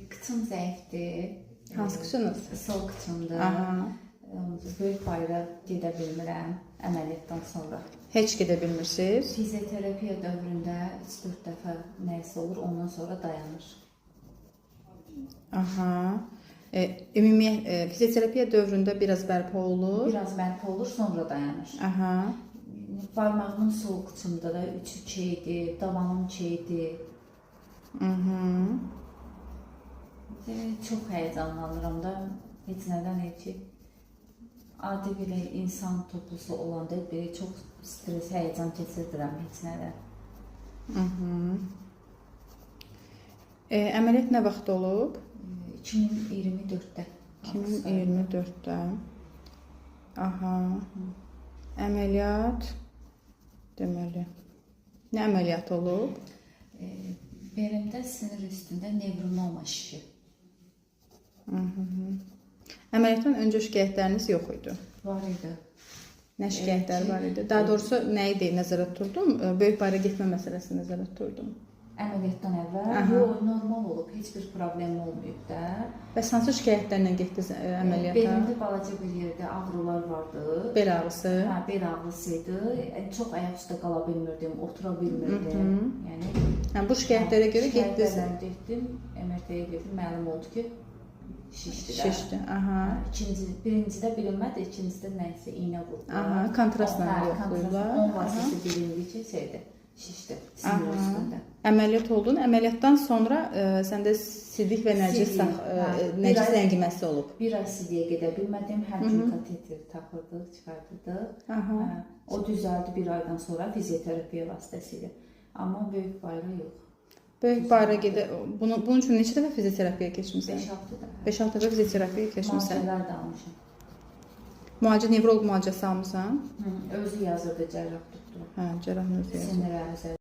Kıçım zəifdir. Hansı kıçınız? Sol kıçımdır. Aha. Böyük bayra gedə bilmirəm əməliyyatdan sonra. Heç gedə bilmirsiniz? Fizioterapiya dövründə 3-4 dəfə nəsə olur, ondan sonra dayanır. Aha. Ümumiyyət fizioterapiya dövründə biraz bərpa olur. Biraz bərpa olur, sonra dayanır. Aha. Barmağımın sol kıçımda da 3 çeydi, davanım çeydi. Çox həyəcanlanıram da, heç nədən ki. Adi belə insan toplusu olanda belə çox stres, həyəcan keçirdirəm heç nədən. Əməliyyat nə vaxt olub? 2024-də. 2024-də. Aha. Əməliyyat deməli. Nə əməliyyat olub? Belimdə sinir üstündə nevronoma şişi. Əməliyyatdan öncə şikayətləriniz yox idi. Var idi. Nə şikayətlər var idi? Daha doğrusu nə idi nəzərdə tuturdum? Böyük bayra getmə məsələsini nəzərdə tuturdum. Əməliyyatdan əvvəl yox, normal olub, heç bir problem olmayıb da. Bəs hansı şikayətlərlə getdiniz əməliyyata? Belimdə balaca bir yerdə ağrılar vardı. Bel ağrısı. Hə, bel ağrısıydı. Çox ayaq üstə qala bilmirdim, otura bilmirdim. Yəni bu şikayətlərə görə getdiniz. Getdim, MRT-yə getdim, məlum oldu ki, şişdi. Şişdi. Aha. Birincidə bilinmədi, ikincidə nəsə iynə vurdular. Aha, kontrastla yoxlayırlar. 10 vasitəsi bilindi ki, şeydir, şişdi sinir üstündə. Əməliyyat oldun. Əməliyyatdan sonra səndə sidik və nəcis ləngiməsi olub. Bir ay sidiyə gedə bilmədim. Hər gün kateter taxırdıq, çıxardırdıq. O düzəldi bir aydan sonra fizioterapiya vasitəsilə. Amma böyük bayra yox. Böyük bayra gedə. Bunun üçün neçə dəfə fizioterapiya keçmisən? 5-6 dəfə. 5-6 dəfə fizioterapiya keçmisən. Müalicələr də almışam. Müalicə nevroloq müalicəsi almısan? Özü yazırdı, cərrah tutdu. Hə, cərrah özü yazırdı. Sinir əzələri.